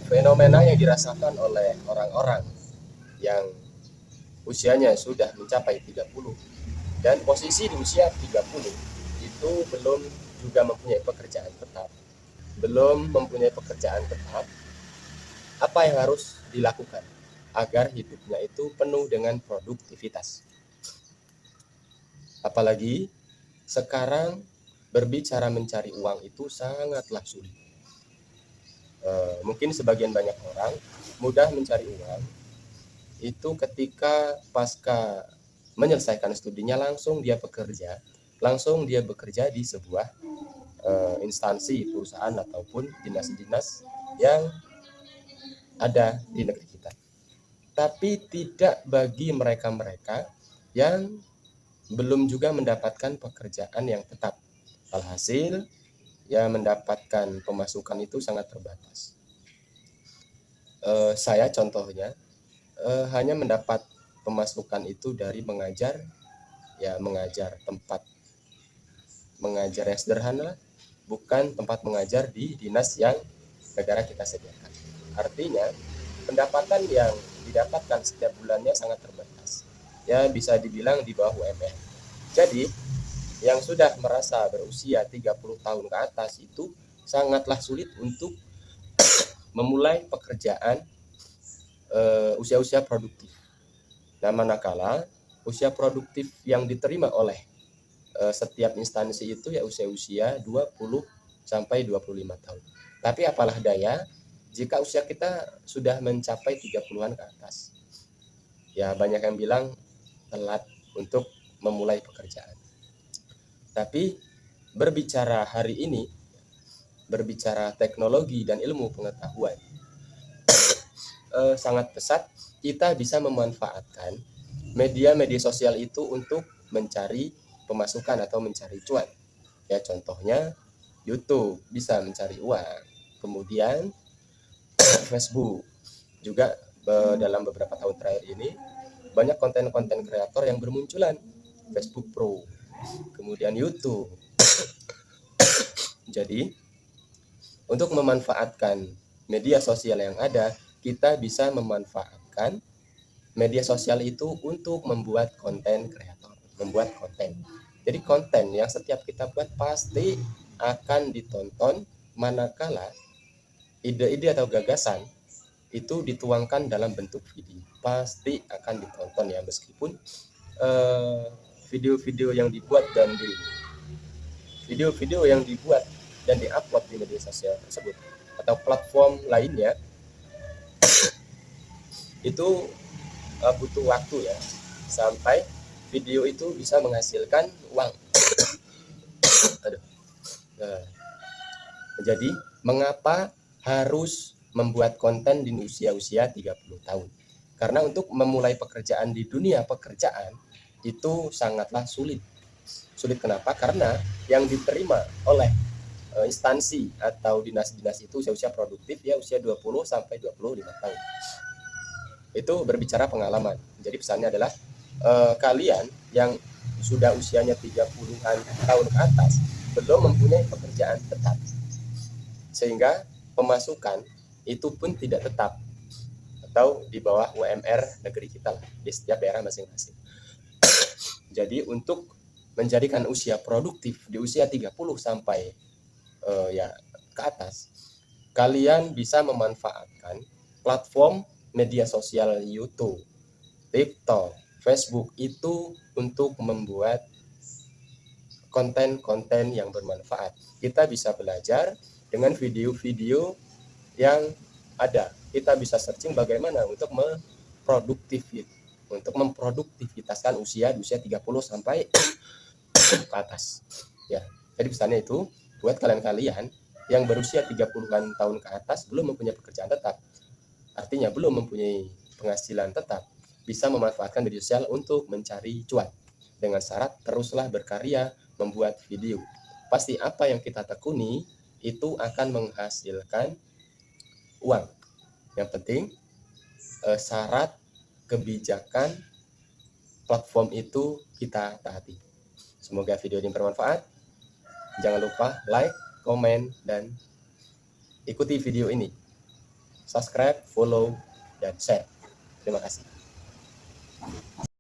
fenomena yang dirasakan oleh orang-orang yang usianya sudah mencapai 30 dan posisi di usia 30 itu belum juga mempunyai pekerjaan tetap. Apa yang harus dilakukan agar hidupnya itu penuh dengan produktivitas? Apalagi sekarang berbicara mencari uang itu sangatlah sulit. Mungkin sebagian banyak orang mudah mencari uang itu ketika pasca menyelesaikan studinya langsung dia bekerja di sebuah instansi perusahaan ataupun dinas-dinas yang ada di negeri kita. Tapi tidak bagi mereka-mereka yang belum juga mendapatkan pekerjaan yang tetap. Alhasil, ya mendapatkan pemasukan itu sangat terbatas. Saya contohnya hanya mendapat pemasukan itu dari mengajar tempat mengajar yang sederhana, bukan tempat mengajar di dinas yang negara kita sediakan. Artinya pendapatan yang didapatkan setiap bulannya sangat terbatas, ya bisa dibilang di bawah UMR. Jadi yang sudah merasa berusia 30 tahun ke atas itu sangatlah sulit untuk memulai pekerjaan usia-usia produktif. Nah, manakala usia produktif yang diterima oleh setiap instansi itu ya usia-usia 20 sampai 25 tahun. Tapi apalah daya jika usia kita sudah mencapai 30-an ke atas. Ya banyak yang bilang telat untuk memulai pekerjaan. Tapi berbicara hari ini, berbicara teknologi dan ilmu pengetahuan, sangat pesat kita bisa memanfaatkan media-media sosial itu untuk mencari pemasukan atau mencari cuan. Ya contohnya YouTube bisa mencari uang. Kemudian Facebook juga dalam beberapa tahun terakhir ini banyak konten-konten kreator yang bermunculan. Facebook Pro, kemudian YouTube. Jadi untuk memanfaatkan media sosial yang ada, kita bisa memanfaatkan media sosial itu untuk membuat konten kreator, membuat konten. Jadi konten yang setiap kita buat pasti akan ditonton manakala ide-ide atau gagasan itu dituangkan dalam bentuk video. Pasti akan ditonton ya, meskipun video-video yang dibuat dan diupload di media sosial tersebut atau platform lainnya itu butuh waktu ya sampai video itu bisa menghasilkan uang. Jadi mengapa harus membuat konten di usia-usia 30 tahun? Karena untuk memulai pekerjaan di dunia pekerjaan itu sangatlah sulit. Sulit kenapa? Karena yang diterima oleh instansi atau dinas-dinas itu usia produktif ya usia 20 sampai 25 tahun. Itu berbicara pengalaman. Jadi pesannya adalah kalian yang sudah usianya 30-an tahun ke atas belum mempunyai pekerjaan tetap, sehingga pemasukan itu pun tidak tetap atau di bawah UMR negeri kita lah, di setiap daerah masing-masing. Jadi untuk menjadikan usia produktif di usia 30 sampai ke atas, kalian bisa memanfaatkan platform media sosial YouTube, TikTok, Facebook itu untuk membuat konten-konten yang bermanfaat. Kita bisa belajar dengan video-video yang ada. Kita bisa searching bagaimana untuk memproduktivitaskan usia di usia 30 sampai ke atas. Ya, jadi pesannya itu buat kalian-kalian yang berusia 30-an tahun ke atas belum mempunyai pekerjaan tetap, artinya belum mempunyai penghasilan tetap, bisa memanfaatkan media sosial untuk mencari cuan dengan syarat teruslah berkarya membuat video. Pasti apa yang kita tekuni itu akan menghasilkan uang. Yang penting syarat kebijakan platform itu kita taati. Semoga video ini bermanfaat. Jangan lupa like, komen, dan ikuti video ini. subscribe, follow, dan share. Terima kasih.